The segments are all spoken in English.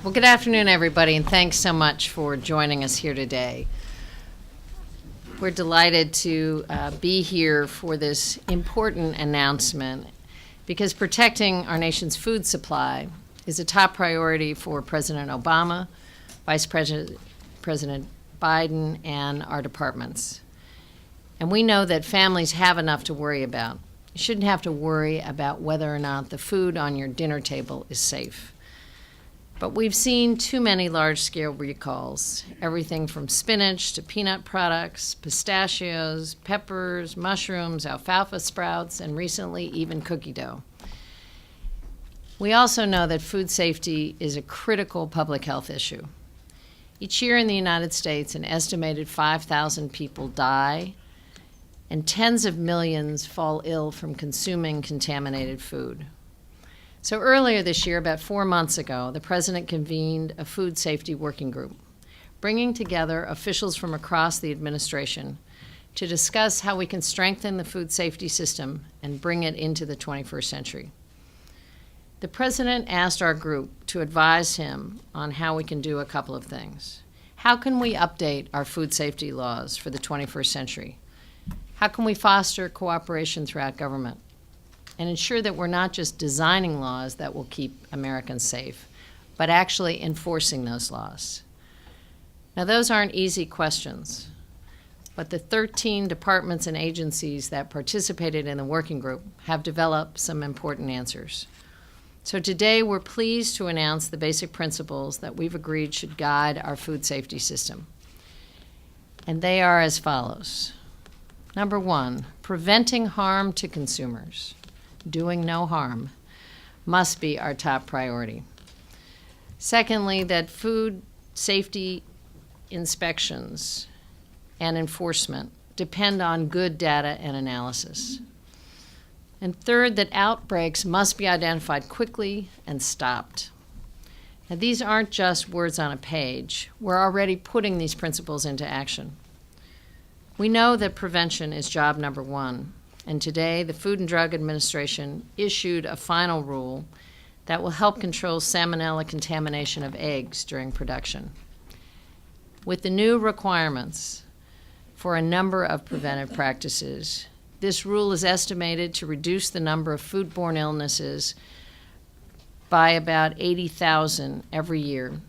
Well, good afternoon, everybody, and thanks so much for joining us here today. We're delighted to be here for this important announcement because protecting our nation's food supply is a top priority for President Obama, Vice President Biden, and our departments. And we know that families have enough to worry about. You shouldn't have to worry about whether or not the food on your dinner table is safe. But we've seen too many large-scale recalls, everything from spinach to peanut products, pistachios, peppers, mushrooms, alfalfa sprouts, and recently even cookie dough. We also know that food safety is a critical public health issue. Each year in the United States, an estimated 5,000 people die, and tens of millions fall ill from consuming contaminated food. So earlier this year, about 4 months ago, the President convened a food safety working group, bringing together officials from across the administration to discuss how we can strengthen the food safety system and bring it into the 21st century. The President asked our group to advise him on how we can do a couple of things. How can we update our food safety laws for the 21st century? How can we foster cooperation throughout government and ensure that we're not just designing laws that will keep Americans safe, but actually enforcing those laws? Now, those aren't easy questions, but the 13 departments and agencies that participated in the working group have developed some important answers. So today, we're pleased to announce the basic principles that we've agreed should guide our food safety system. And they are as follows. Number one, preventing harm to consumers. Doing no harm must be our top priority. Secondly, that food safety inspections and enforcement depend on good data and analysis. And third, that outbreaks must be identified quickly and stopped. Now, these aren't just words on a page. We're already putting these principles into action. We know that prevention is job number one. And today, the Food and Drug Administration issued a final rule that will help control salmonella contamination of eggs during production. With the new requirements for a number of preventive practices, this rule is estimated to reduce the number of foodborne illnesses by about 80,000 every year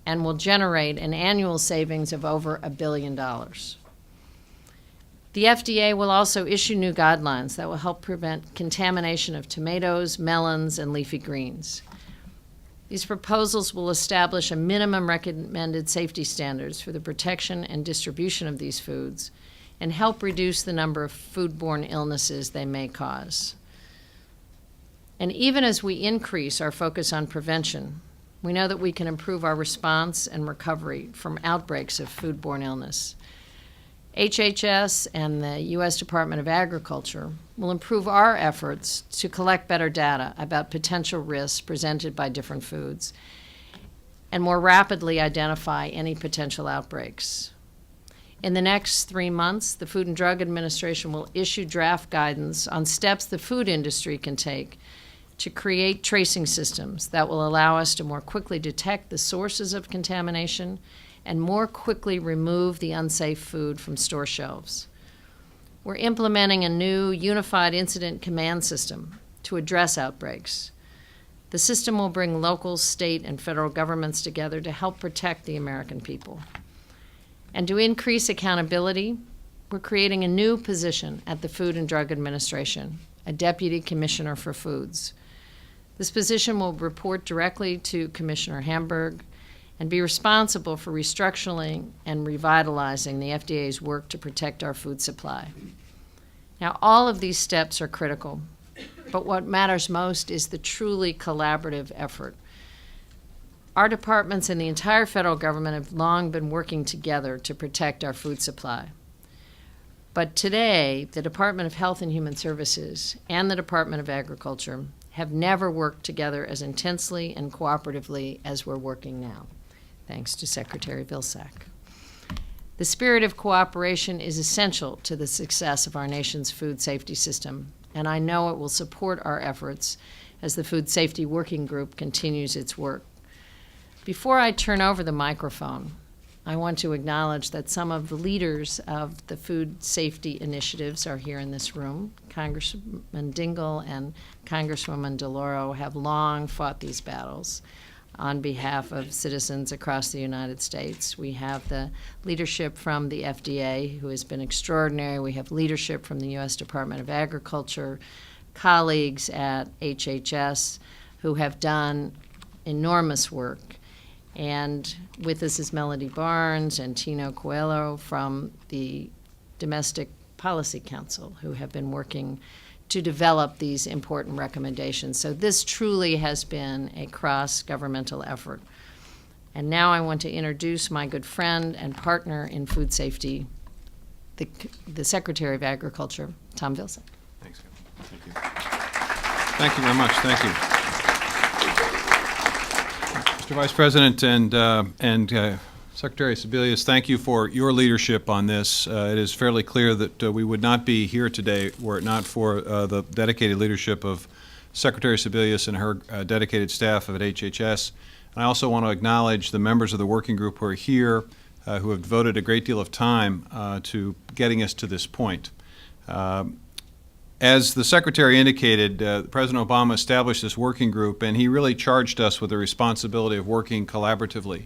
and will generate an annual savings of over $1 billion. The FDA will also issue new guidelines that will help prevent contamination of tomatoes, melons, and leafy greens. These proposals will establish a minimum recommended safety standards for the protection and distribution of these foods and help reduce the number of foodborne illnesses they may cause. And even as we increase our focus on prevention, we know that we can improve our response and recovery from outbreaks of foodborne illness. HHS and the U.S. Department of Agriculture will improve our efforts to collect better data about potential risks presented by different foods and more rapidly identify any potential outbreaks. In the next 3 months, the Food and Drug Administration will issue draft guidance on steps the food industry can take to create tracing systems that will allow us to more quickly detect the sources of contamination and more quickly remove the unsafe food from store shelves. We're implementing a new unified incident command system to address outbreaks. The system will bring local, state, and federal governments together to help protect the American people. And to increase accountability, we're creating a new position at the Food and Drug Administration, a Deputy Commissioner for Foods. This position will report directly to Commissioner Hamburg and be responsible for restructuring and revitalizing the FDA's work to protect our food supply. Now, all of these steps are critical, but what matters most is the truly collaborative effort. Our departments and the entire federal government have long been working together to protect our food supply. But today, the Department of Health and Human Services and the Department of Agriculture have never worked together as intensely and cooperatively as we're working now, thanks to Secretary Vilsack. The spirit of cooperation is essential to the success of our nation's food safety system, and I know it will support our efforts as the Food Safety Working Group continues its work. Before I turn over the microphone, I want to acknowledge that some of the leaders of the food safety initiatives are here in this room. Congressman Dingell and Congresswoman DeLauro have long fought these battles on behalf of citizens across the United States. We have the leadership from the FDA, who has been extraordinary. We have leadership from the U.S. Department of Agriculture, colleagues at HHS who have done enormous work. And with us is Melody Barnes and Tino Coelho from the Domestic Policy Council, who have been working to develop these important recommendations. So this truly has been a cross-governmental effort. And now I want to introduce my good friend and partner in food safety, the Secretary of Agriculture, Tom Vilsack. Thanks. Thank you. Thank you very much. Thank you. Mr. Vice President and Secretary Sebelius, thank you for your leadership on this. It is fairly clear that we would not be here today were it not for the dedicated leadership of Secretary Sebelius and her dedicated staff at HHS. And I also want to acknowledge the members of the working group who are here, who have devoted a great deal of time to getting us to this point. As the Secretary indicated, President Obama established this working group, and he really charged us with the responsibility of working collaboratively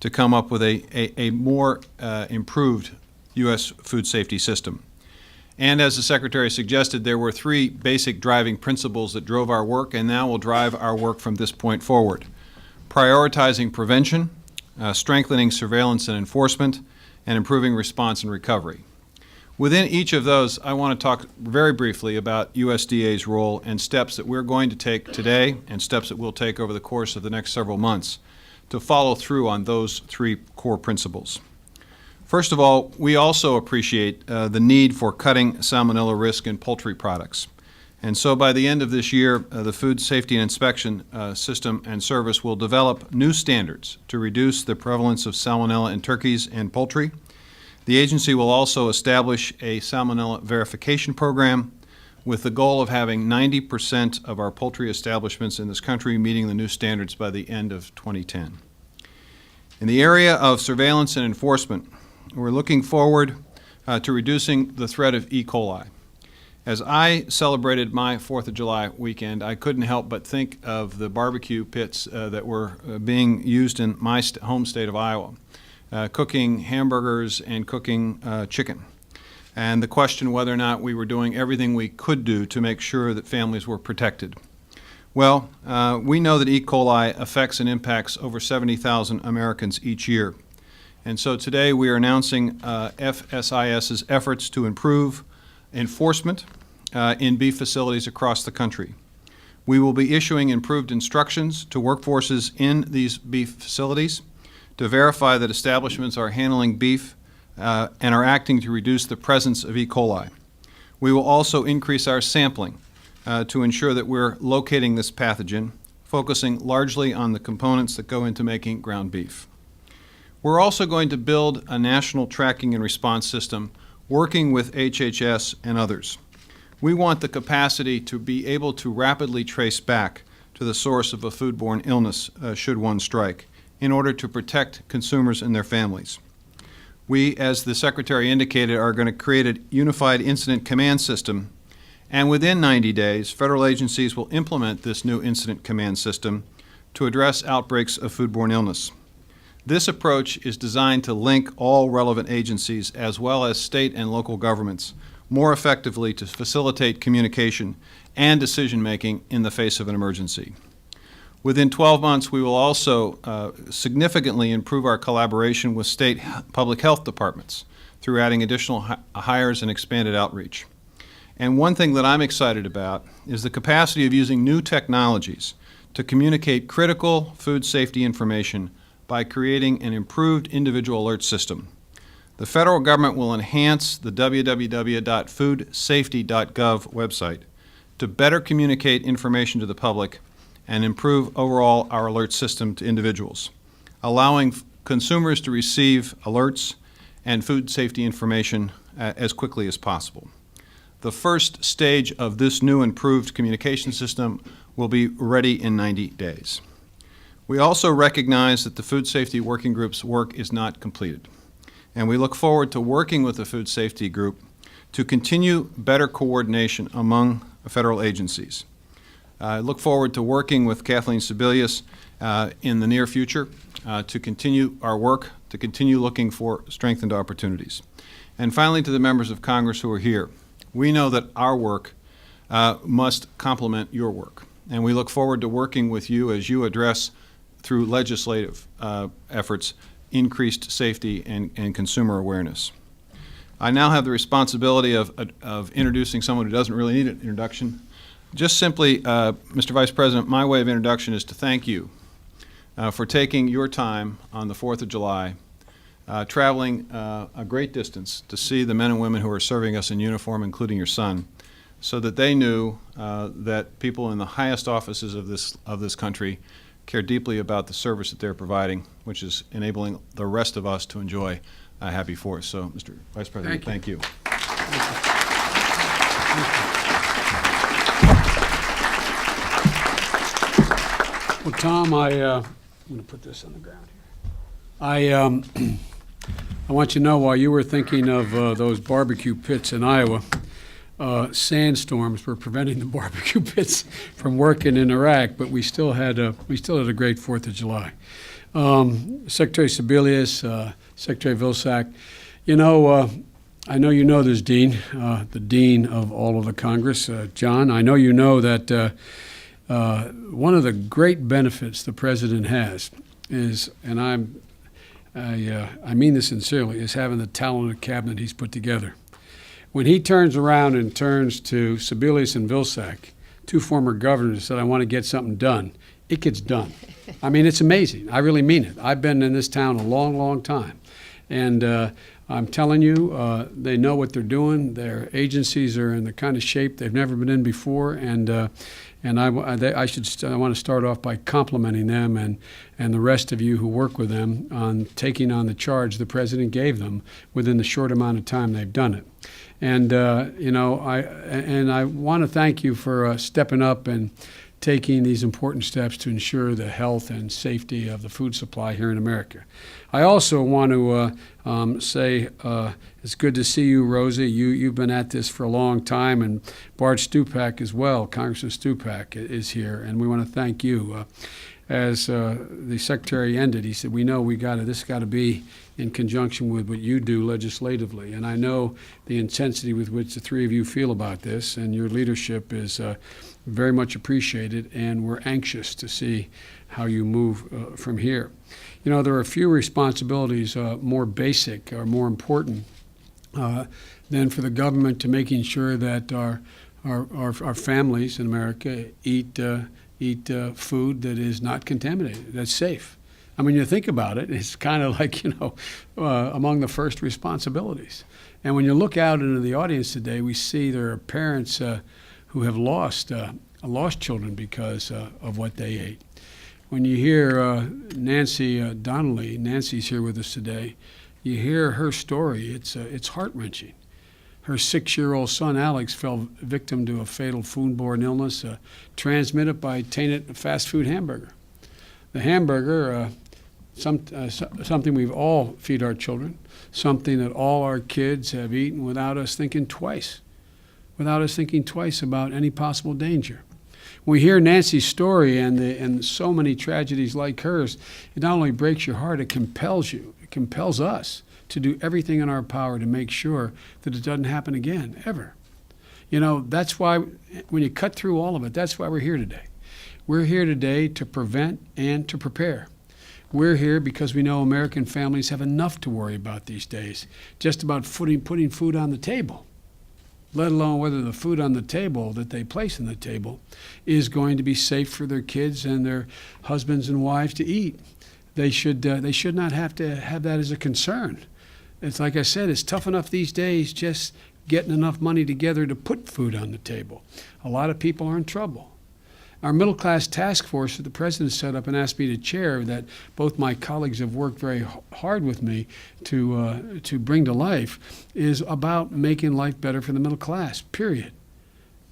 to come up with a more improved U.S. food safety system. And as the Secretary suggested, there were three basic driving principles that drove our work and now will drive our work from this point forward: prioritizing prevention, strengthening surveillance and enforcement, and improving response and recovery. Within each of those, I want to talk very briefly about USDA's role and steps that we're going to take today and steps that we'll take over the course of the next several months to follow through on those three core principles. First of all, we also appreciate the need for cutting salmonella risk in poultry products. And so by the end of this year, the Food Safety and Inspection System and Service will develop new standards to reduce the prevalence of salmonella in turkeys and poultry. The agency will also establish a salmonella verification program with the goal of having 90% of our poultry establishments in this country meeting the new standards by the end of 2010. In the area of surveillance and enforcement, we're looking forward to reducing the threat of E. coli. As I celebrated my 4th of July weekend, I couldn't help but think of the barbecue pits that were being used in my home state of Iowa, cooking hamburgers and cooking chicken, and the question whether or not we were doing everything we could do to make sure that families were protected. Well, we know that E. coli affects and impacts over 70,000 Americans each year. And so today we are announcing FSIS's efforts to improve enforcement in beef facilities across the country. We will be issuing improved instructions to workforces in these beef facilities to verify that establishments are handling beef and are acting to reduce the presence of E. coli. We will also increase our sampling to ensure that we're locating this pathogen, focusing largely on the components that go into making ground beef. We're also going to build a national tracking and response system working with HHS and others. We want the capacity to be able to rapidly trace back to the source of a foodborne illness should one strike, in order to protect consumers and their families. We, as the Secretary indicated, are going to create a unified incident command system, and within 90 days, federal agencies will implement this new incident command system to address outbreaks of foodborne illness. This approach is designed to link all relevant agencies as well as state and local governments more effectively to facilitate communication and decision-making in the face of an emergency. Within 12 months, we will also significantly improve our collaboration with state public health departments through adding additional hires and expanded outreach. And one thing that I'm excited about is the capacity of using new technologies to communicate critical food safety information by creating an improved individual alert system. The federal government will enhance the www.foodsafety.gov website to better communicate information to the public and improve overall our alert system to individuals, allowing consumers to receive alerts and food safety information as quickly as possible. The first stage of this new improved communication system will be ready in 90 days. We also recognize that the Food Safety Working Group's work is not completed, and we look forward to working with the Food Safety Group to continue better coordination among federal agencies. I look forward to working with Kathleen Sebelius in the near future to continue our work, to continue looking for strengthened opportunities. And finally, to the members of Congress who are here, we know that our work must complement your work, and we look forward to working with you as you address, through legislative efforts, increased safety and consumer awareness. I now have the responsibility of introducing someone who doesn't really need an introduction. Just simply, Mr. Vice President, my way of introduction is to thank you for taking your time on the 4th of July, traveling a great distance to see the men and women who are serving us in uniform, including your son, so that they knew that people in the highest offices of this country care deeply about the service that they're providing, which is enabling the rest of us to enjoy a happy Fourth. So, Mr. Vice President, thank you. Well, Tom, I'm going to put this on the ground here. I want you to know, while you were thinking of those barbecue pits in Iowa, sandstorms were preventing the barbecue pits from working in Iraq, but we still had a great 4th of July. Secretary Sebelius, Secretary Vilsack, I know you know this dean, the dean of all of the Congress, John. I know you know that one of the great benefits the president has is, and I mean this sincerely, is having the talented cabinet he's put together. When he turns around and turns to Sebelius and Vilsack, two former governors, and said, I want to get something done, it gets done. I mean, it's amazing. I really mean it. I've been in this town a long, long time. And I'm telling you, they know what they're doing. Their agencies are in the kind of shape they've never been in before. And I want to start off by complimenting them and the rest of you who work with them on taking on the charge the president gave them within the short amount of time they've done it. And I want to thank you for stepping up and taking these important steps to ensure the health and safety of the food supply here in America. I also want to say it's good to see you, Rosie. You've been at this for a long time, and Bart Stupak as well. Congressman Stupak is here, and we want to thank you. As the Secretary ended, he said, we know this got to be in conjunction with what you do legislatively. And I know the intensity with which the three of you feel about this, and your leadership is very much appreciated, and we're anxious to see how you move from here. There are a few responsibilities more basic or more important than for the government to making sure that our families in America eat food that is not contaminated, that's safe. I mean, you think about it, it's kind of like, among the first responsibilities. And when you look out into the audience today, we see there are parents who have lost children because of what they ate. When you hear Nancy Donnelly, Nancy's here with us today, you hear her story, it's heart-wrenching. Her 6-year-old son, Alex, fell victim to a fatal foodborne illness transmitted by tainted fast food hamburger. The hamburger, something we've all feed our children, something that all our kids have eaten without us thinking twice about any possible danger. When we hear Nancy's story and so many tragedies like hers, it not only breaks your heart, it compels you. It compels us to do everything in our power to make sure that it doesn't happen again, ever. That's why, when you cut through all of it, that's why we're here today. We're here today to prevent and to prepare. We're here because we know American families have enough to worry about these days, just about putting food on the table, let alone whether the food on the table that they place on the table is going to be safe for their kids and their husbands and wives to eat. They should not have to have that as a concern. It's like I said, it's tough enough these days just getting enough money together to put food on the table. A lot of people are in trouble. Our middle class task force that the president set up and asked me to chair, that both my colleagues have worked very hard with me to bring to life, is about making life better for the middle class, period.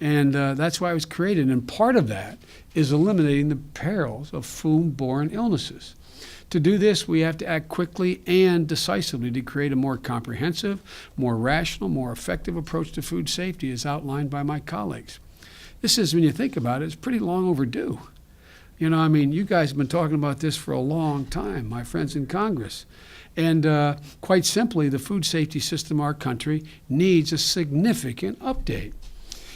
And that's why it was created. And part of that is eliminating the perils of food-borne illnesses. To do this, we have to act quickly and decisively to create a more comprehensive, more rational, more effective approach to food safety as outlined by my colleagues. This is, when you think about it, it's pretty long overdue. You know, I mean, you guys have been talking about this for a long time, my friends in Congress. And quite simply, the food safety system of our country needs a significant update.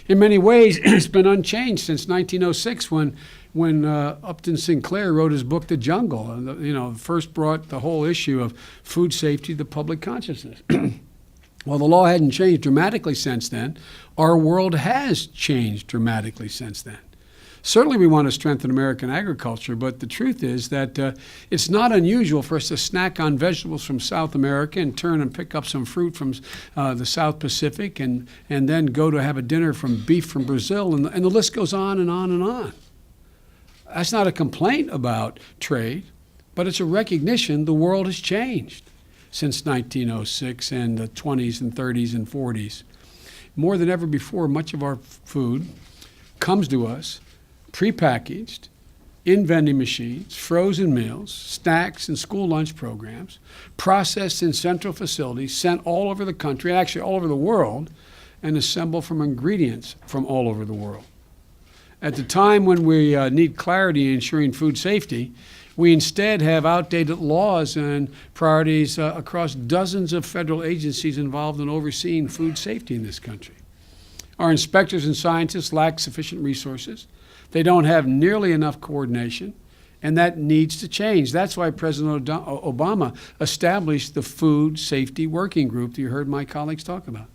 In many ways, it's been unchanged since 1906 when Upton Sinclair wrote his book, The Jungle, and first brought the whole issue of food safety to public consciousness. Well, the law hadn't changed dramatically since then. Our world has changed dramatically since then. Certainly we want to strengthen American agriculture, but the truth is that it's not unusual for us to snack on vegetables from South America and turn and pick up some fruit from the South Pacific and then go to have a dinner from beef from Brazil, and the list goes on and on and on. That's not a complaint about trade, but it's a recognition the world has changed since 1906 and the 20s and 30s and 40s. More than ever before, much of our food comes to us prepackaged in vending machines, frozen meals, snacks, and school lunch programs, processed in central facilities, sent all over the country, actually all over the world, and assembled from ingredients from all over the world. At the time when we need clarity in ensuring food safety, we instead have outdated laws and priorities across dozens of federal agencies involved in overseeing food safety in this country. Our inspectors and scientists lack sufficient resources. They don't have nearly enough coordination, and that needs to change. That's why President Obama established the Food Safety Working Group that you heard my colleagues talk about.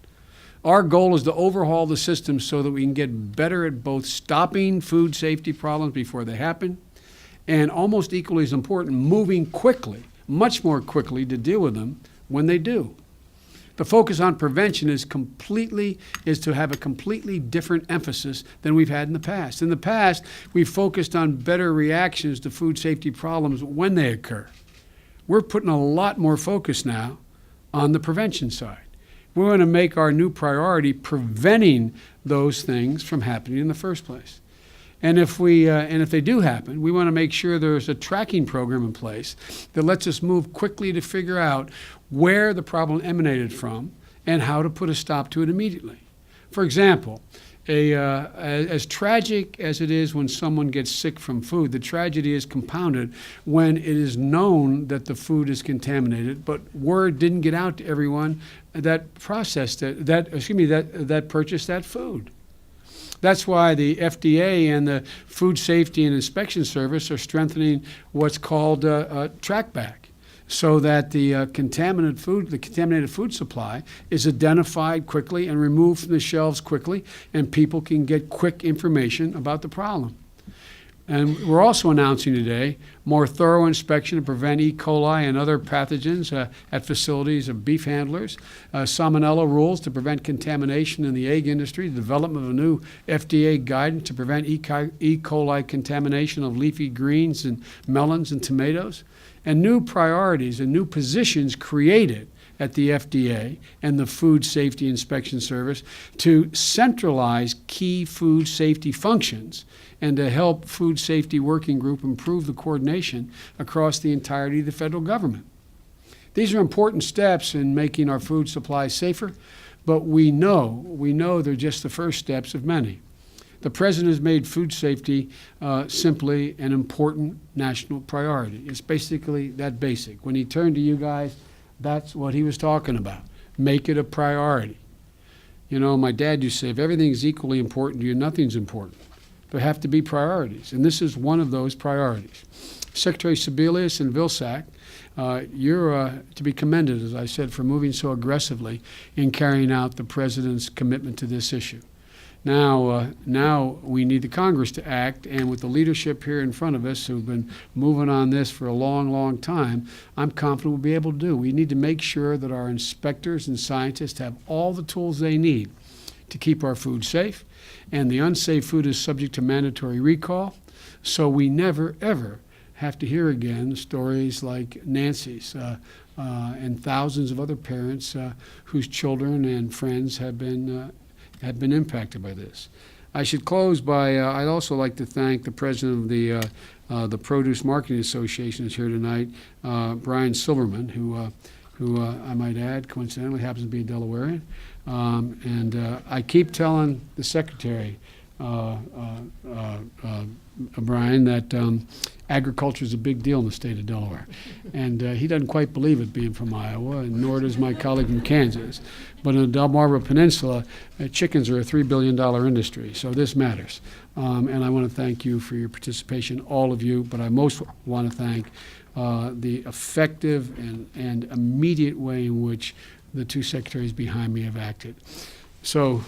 Our goal is to overhaul the system so that we can get better at both stopping food safety problems before they happen, and almost equally as important, moving quickly, much more quickly, to deal with them when they do. The focus on prevention is to have a completely different emphasis than we've had in the past. In the past, we've focused on better reactions to food safety problems when they occur. We're putting a lot more focus now on the prevention side. We want to make our new priority preventing those things from happening in the first place. And if they do happen, we want to make sure there's a tracking program in place that lets us move quickly to figure out where the problem emanated from and how to put a stop to it immediately. For example, as tragic as it is when someone gets sick from food, the tragedy is compounded when it is known that the food is contaminated, but word didn't get out to everyone that purchased that food. That's why the FDA and the Food Safety and Inspection Service are strengthening what's called TrackBack, so that the contaminated food supply is identified quickly and removed from the shelves quickly, and people can get quick information about the problem. And we're also announcing today more thorough inspection to prevent E. coli and other pathogens at facilities of beef handlers, salmonella rules to prevent contamination in the egg industry, the development of a new FDA guidance to prevent E. coli contamination of leafy greens and melons and tomatoes, and new priorities and new positions created at the FDA and the Food Safety Inspection Service to centralize key food safety functions and to help Food Safety Working Group improve the coordination across the entirety of the federal government. These are important steps in making our food supply safer, but we know they're just the first steps of many. The President has made food safety simply an important national priority. It's basically that basic. When he turned to you guys, that's what he was talking about. Make it a priority. You know, my dad used to say, if everything's equally important to you, nothing's important. There have to be priorities, and this is one of those priorities. Secretary Sebelius and Vilsack, you're to be commended, as I said, for moving so aggressively in carrying out the President's commitment to this issue. Now we need the Congress to act, and with the leadership here in front of us who've been moving on this for a long, long time, I'm confident we'll be able to do. We need to make sure that our inspectors and scientists have all the tools they need to keep our food safe, and the unsafe food is subject to mandatory recall, so we never, ever have to hear again stories like Nancy's and thousands of other parents whose children and friends have been impacted by this. I should close by, I'd also like to thank the president of the Produce Marketing Association is here tonight, Brian Silverman, who I might add, coincidentally happens to be a Delawarean. And I keep telling the secretary, Brian, that agriculture is a big deal in the state of Delaware. And he doesn't quite believe it, being from Iowa, and nor does my colleague from Kansas. But in the Delmarva Peninsula, chickens are a $3 billion industry, so this matters. And I want to thank you for your participation, all of you, but I most want to thank the effective and immediate way in which the two secretaries behind me have acted. So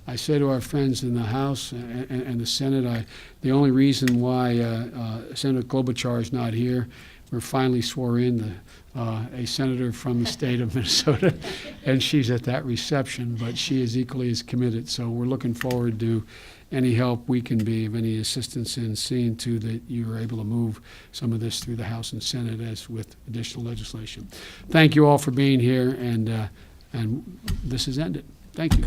I say to our friends in the House and the Senate, the only reason why Senator Klobuchar is not here, we're finally swore in a senator from the state of Minnesota, and she's at that reception, but she is equally as committed. So we're looking forward to any help we can be, of any assistance in seeing to that you are able to move some of this through the House and Senate as with additional legislation. Thank you all for being here, and this is ended. Thank you.